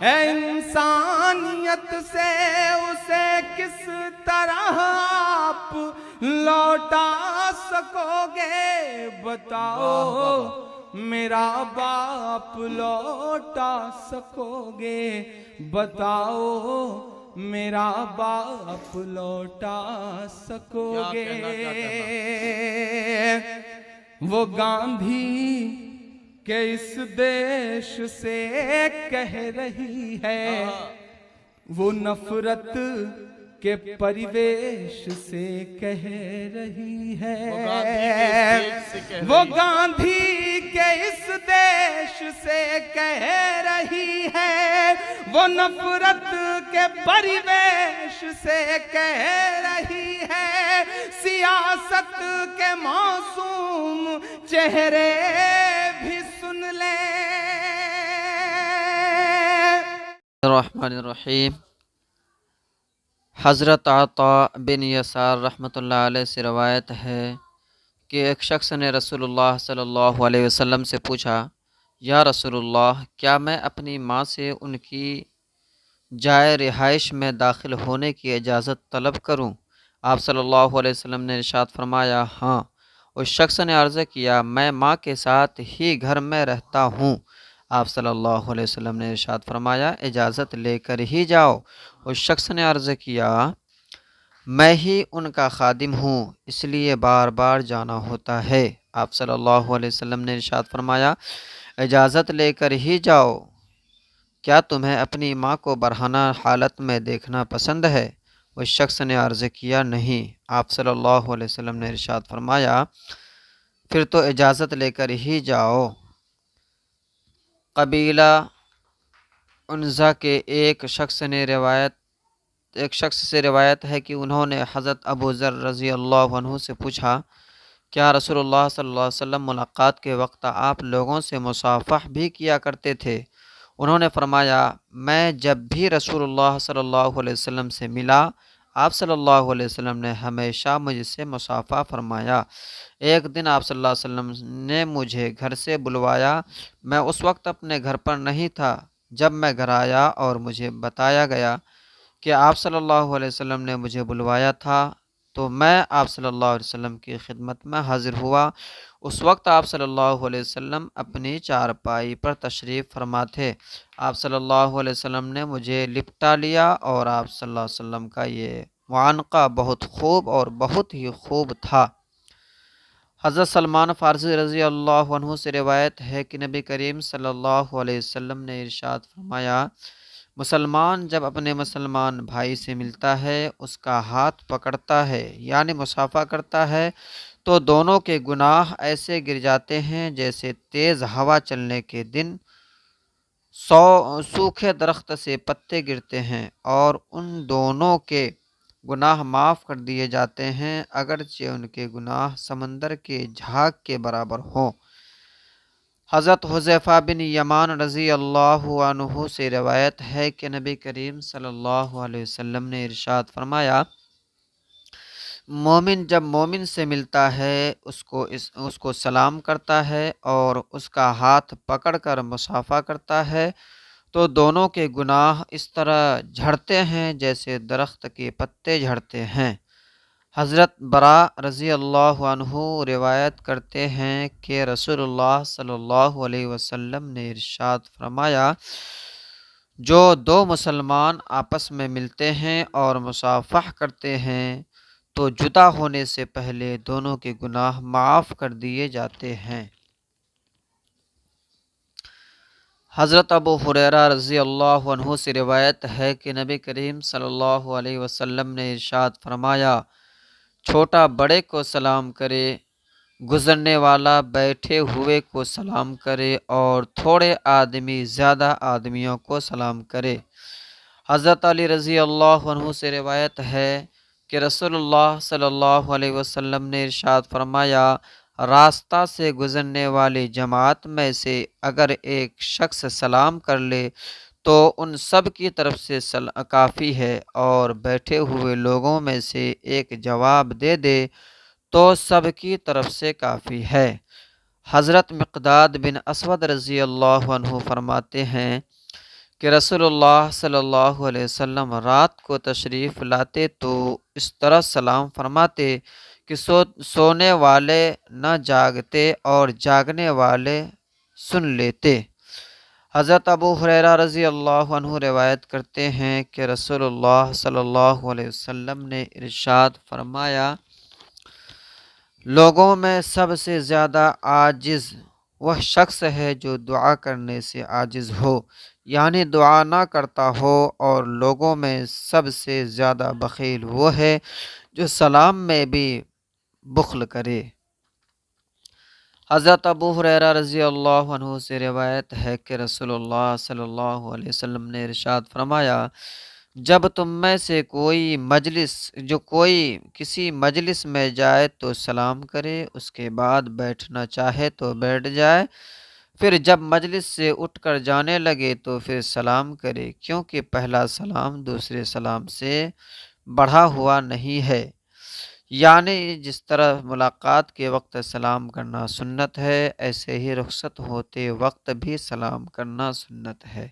اے انسانیت سے اسے کس طرح آپ لوٹا سکو گے؟ بتاؤ میرا باپ لوٹا سکو گے؟ بتاؤ میرا باپ لوٹا سکو گے؟ وہ گاندھی کہ اس دیش سے کہہ رہی ہے، وہ نفرت کے پریویش سے کہہ رہی ہے، وہ گاندھی کے اس دیش سے کہہ رہی ہے، وہ نفرت کے پریویش سے کہہ رہی ہے، سیاست کے معصوم چہرے بھی سن لیں۔ الرحمن الرحیم۔ حضرت عطا بن یسار رحمۃ اللہ علیہ سے روایت ہے کہ ایک شخص نے رسول اللہ صلی اللہ علیہ وسلم سے پوچھا، یا رسول اللہ، کیا میں اپنی ماں سے ان کی جائے رہائش میں داخل ہونے کی اجازت طلب کروں؟ آپ صلی اللہ علیہ وسلم نے ارشاد فرمایا، ہاں۔ اس شخص نے عرض کیا، میں ماں کے ساتھ ہی گھر میں رہتا ہوں۔ آپ صلی اللہ علیہ وسلم نے ارشاد فرمایا، اجازت لے کر ہی جاؤ۔ اس شخص نے عرض کیا، میں ہی ان کا خادم ہوں، اس لیے بار بار جانا ہوتا ہے۔ آپ صلی اللہ علیہ وسلم نے ارشاد فرمایا، اجازت لے کر ہی جاؤ۔ کیا تمہیں اپنی ماں کو برہنہ حالت میں دیکھنا پسند ہے؟ اس شخص نے عرض کیا، نہیں۔ آپ صلی اللہ علیہ وسلم نے ارشاد فرمایا، پھر تو اجازت لے کر ہی جاؤ۔ قبیلہ عنزہ کے ایک شخص سے روایت ہے کہ انہوں نے حضرت ابو ذر رضی اللہ عنہ سے پوچھا، کیا رسول اللہ صلی اللہ علیہ وسلم ملاقات کے وقت آپ لوگوں سے مصافحہ بھی کیا کرتے تھے؟ انہوں نے فرمایا، میں جب بھی رسول اللہ صلی اللہ علیہ وسلم سے ملا، آپ صلی اللہ علیہ وسلم نے ہمیشہ مجھ سے مصافحہ فرمایا۔ ایک دن آپ صلی اللہ علیہ وسلم نے مجھے گھر سے بلوایا، میں اس وقت اپنے گھر پر نہیں تھا۔ جب میں گھر آیا اور مجھے بتایا گیا کہ آپ صلی اللہ علیہ وسلم نے مجھے بلوایا تھا، تو میں آپ صلی اللہ علیہ وسلم کی خدمت میں حاضر ہوا۔ اس وقت آپ صلی اللہ علیہ وسلم اپنی چارپائی پر تشریف فرما تھے۔ آپ صلی اللہ علیہ وسلم نے مجھے لپٹا لیا اور آپ صلی اللہ علیہ وسلم کا یہ معانقہ بہت خوب اور بہت ہی خوب تھا۔ حضرت سلمان فارسی رضی اللہ عنہ سے روایت ہے کہ نبی کریم صلی اللہ علیہ وسلم نے ارشاد فرمایا، مسلمان جب اپنے مسلمان بھائی سے ملتا ہے، اس کا ہاتھ پکڑتا ہے یعنی مصافحہ کرتا ہے، تو دونوں کے گناہ ایسے گر جاتے ہیں جیسے تیز ہوا چلنے کے دن سوکھے درخت سے پتے گرتے ہیں، اور ان دونوں کے گناہ معاف کر دیے جاتے ہیں اگرچہ ان کے گناہ سمندر کے جھاگ کے برابر ہوں۔ حضرت حذیفہ بن یمان رضی اللہ عنہ سے روایت ہے کہ نبی کریم صلی اللہ علیہ وسلم نے ارشاد فرمایا، مومن جب مومن سے ملتا ہے اس کو سلام کرتا ہے اور اس کا ہاتھ پکڑ کر مصافحہ کرتا ہے، تو دونوں کے گناہ اس طرح جھڑتے ہیں جیسے درخت کے پتے جھڑتے ہیں۔ حضرت برا رضی اللہ عنہ روایت کرتے ہیں کہ رسول اللہ صلی اللہ علیہ وسلم نے ارشاد فرمایا، جو دو مسلمان آپس میں ملتے ہیں اور مصافحہ کرتے ہیں تو جدا ہونے سے پہلے دونوں کے گناہ معاف کر دیے جاتے ہیں۔ حضرت ابو ہریرہ رضی اللہ عنہ سے روایت ہے کہ نبی کریم صلی اللہ علیہ وسلم نے ارشاد فرمایا، چھوٹا بڑے کو سلام کرے، گزرنے والا بیٹھے ہوئے کو سلام کرے، اور تھوڑے آدمی زیادہ آدمیوں کو سلام کرے۔ حضرت علی رضی اللہ عنہ سے روایت ہے کہ رسول اللہ صلی اللہ علیہ وسلم نے ارشاد فرمایا، راستہ سے گزرنے والی جماعت میں سے اگر ایک شخص سلام کر لے تو ان سب کی طرف سے کافی ہے، اور بیٹھے ہوئے لوگوں میں سے ایک جواب دے دے تو سب کی طرف سے کافی ہے۔ حضرت مقداد بن اسود رضی اللہ عنہ فرماتے ہیں کہ رسول اللہ صلی اللہ علیہ وسلم رات کو تشریف لاتے تو اس طرح سلام فرماتے کہ سونے والے نہ جاگتے اور جاگنے والے سن لیتے۔ حضرت ابو ہریرہ رضی اللہ عنہ روایت کرتے ہیں کہ رسول اللہ صلی اللہ علیہ وسلم نے ارشاد فرمایا، لوگوں میں سب سے زیادہ عاجز وہ شخص ہے جو دعا کرنے سے عاجز ہو، یعنی دعا نہ کرتا ہو، اور لوگوں میں سب سے زیادہ بخیل وہ ہے جو سلام میں بھی بخل کرے۔ حضرت ابو ہریرہ رضی اللہ عنہ سے روایت ہے کہ رسول اللہ صلی اللہ علیہ وسلم نے ارشاد فرمایا، جب تم میں سے کوئی کسی مجلس میں جائے تو سلام کرے، اس کے بعد بیٹھنا چاہے تو بیٹھ جائے، پھر جب مجلس سے اٹھ کر جانے لگے تو پھر سلام کرے، کیونکہ پہلا سلام دوسرے سلام سے بڑھا ہوا نہیں ہے۔ یعنی جس طرح ملاقات کے وقت سلام کرنا سنت ہے، ایسے ہی رخصت ہوتے وقت بھی سلام کرنا سنت ہے۔